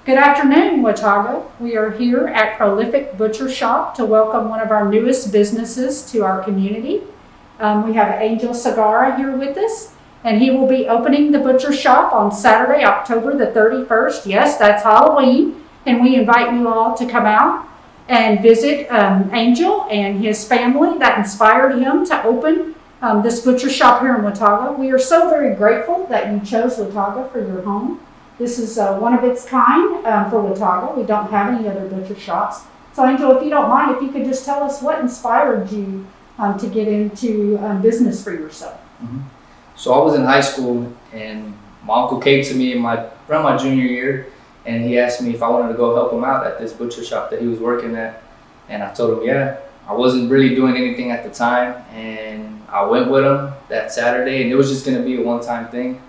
Good afternoon, Watauga. We are here at Prolific Butcher Shop to welcome one of our newest businesses to our community. We have Angel Sagara here with us, and he will be opening the butcher shop on Saturday, October the 31st. Yes, that's Halloween, and we invite you all to come out and visit Angel and his family that inspired him to open this butcher shop here in Watauga. We are so very grateful that you chose Watauga for your home. This is one of its kind for Watauga. We don't have any other butcher shops. So Angel, if you don't mind, if you could just tell us what inspired you to get into business for yourself. Mm-hmm. So I was in high school, and my uncle came to me around my junior year, and he asked me if I wanted to go help him out at this butcher shop that he was working at. And I told him, yeah. I wasn't really doing anything at the time, and I went with him that Saturday, and it was just going to be a one-time thing.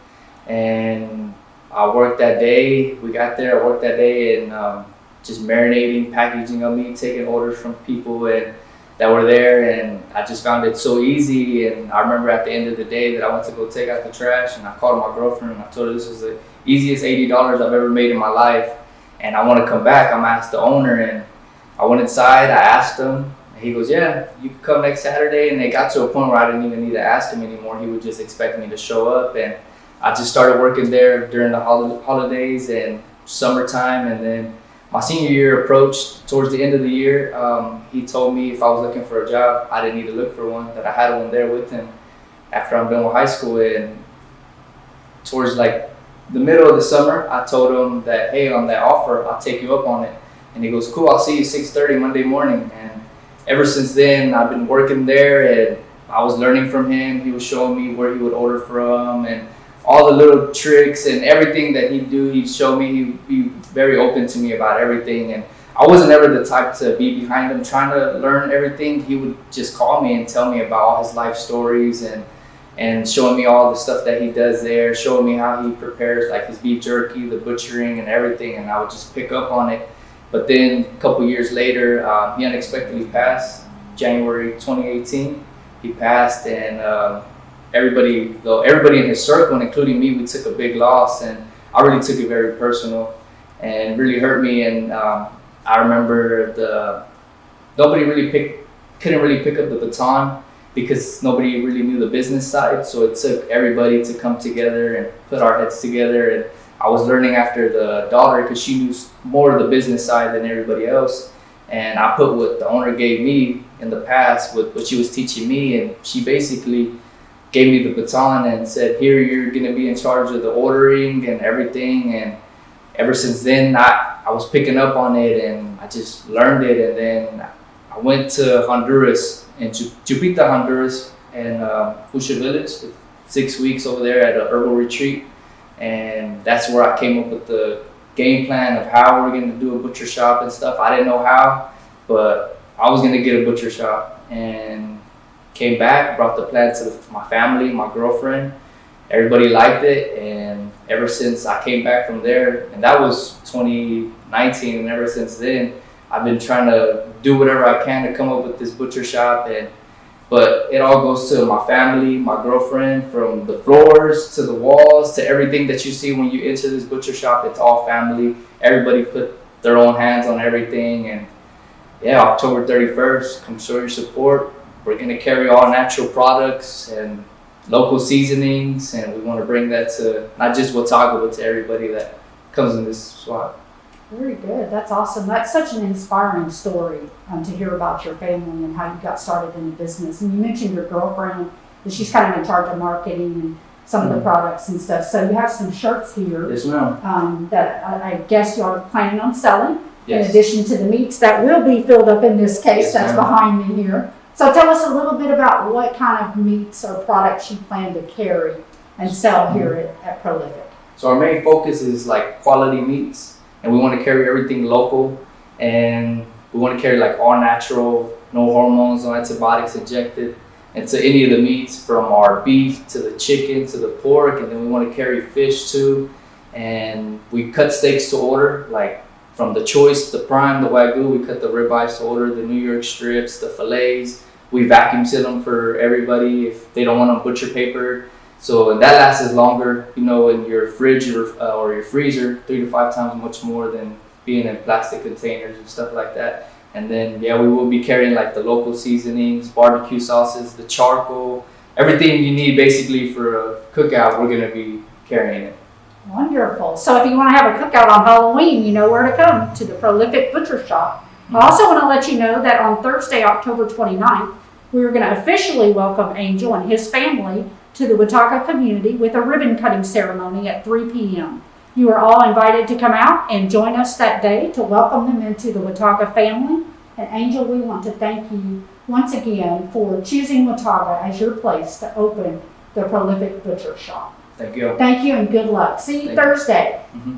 And I worked that day. We got there, I worked that day, and just marinating, packaging of meat, taking orders from people that were there, and I just found it so easy. And I remember at the end of the day that I went to go take out the trash, and I called my girlfriend, and I told her this was the easiest $80 I've ever made in my life, and I want to come back. I'm gonna ask the owner. And I went inside, I asked him, and he goes, yeah, you can come next Saturday. And it got to a point where I didn't even need to ask him anymore. He would just expect me to show up, and I just started working there during the holidays and summertime. And then my senior year approached towards the end of the year. He told me if I was looking for a job, I didn't need to look for one, that I had one there with him after I'm done with high school. And towards like the middle of the summer, I told him that, hey, on that offer, I'll take you up on it. And he goes, cool, I'll see you 6:30 Monday morning. And ever since then, I've been working there, and I was learning from him. He was showing me where he would order from, and all the little tricks and everything that he'd do, he'd show me. He'd be very open to me about everything. And I wasn't ever the type to be behind him trying to learn everything. He would just call me and tell me about all his life stories, and showing me all the stuff that he does there, showing me how he prepares like his beef jerky, the butchering and everything. And I would just pick up on it. But then a couple years later, he unexpectedly passed. January 2018, he passed, and everybody in his circle, including me, we took a big loss, and I really took it very personal and really hurt me. And I remember nobody couldn't really pick up the baton because nobody really knew the business side. So it took everybody to come together and put our heads together. And I was learning after the daughter because she knew more of the business side than everybody else. And I put what the owner gave me in the past with what she was teaching me, and she basically gave me the baton and said, here, you're going to be in charge of the ordering and everything. And ever since then, I was picking up on it, and I just learned it. And then I went to Honduras, in Chupita, Honduras, and Usha Village, 6 weeks over there at an herbal retreat. And that's where I came up with the game plan of how we're going to do a butcher shop and stuff. I didn't know how, but I was going to get a butcher shop, and came back, brought the plan to my family, my girlfriend. Everybody liked it, and ever since I came back from there, and that was 2019, and ever since then, I've been trying to do whatever I can to come up with this butcher shop. But it all goes to my family, my girlfriend, from the floors to the walls to everything that you see when you enter this butcher shop. It's all family. Everybody put their own hands on everything. And yeah, October 31st, come show your support. We're going to carry all natural products and local seasonings, and we want to bring that to not just Watauga, but to everybody that comes in this spot. Very good. That's awesome. That's such an inspiring story to hear about your family and how you got started in the business. And you mentioned your girlfriend, that she's kind of in charge of marketing and some of the products and stuff. So you have some shirts here. Yes, ma'am. That I guess you are planning on selling. Yes. In addition to the meats that will be filled up in this case. Yes, that's behind me here. So tell us a little bit about what kind of meats or products you plan to carry and sell here at Prolific. So our main focus is like quality meats. And we want to carry everything local, and we want to carry like all natural, no hormones, no antibiotics injected, and to any of the meats from our beef to the chicken to the pork. And then we want to carry fish too. And we cut steaks to order, like from the choice, the prime, the wagyu. We cut the ribeyes to order, the New York strips, the fillets. We vacuum seal them for everybody if they don't want them butcher paper. So that lasts longer, you know, in your fridge or your freezer, 3 to 5 times much more than being in plastic containers and stuff like that. And then, yeah, we will be carrying like the local seasonings, barbecue sauces, the charcoal, everything you need basically for a cookout, we're going to be carrying it. Wonderful. So if you want to have a cookout on Halloween, you know where to come, to the Prolific Butcher Shop. I also want to let you know that on Thursday, October 29th, we are going to officially welcome Angel and his family to the Watauga community with a ribbon cutting ceremony at 3 p.m. You are all invited to come out and join us that day to welcome them into the Watauga family. And Angel, we want to thank you once again for choosing Watauga as your place to open the Prolific Butcher Shop. Thank you. Thank you and good luck. See you Thank you. Thursday. Mm-hmm.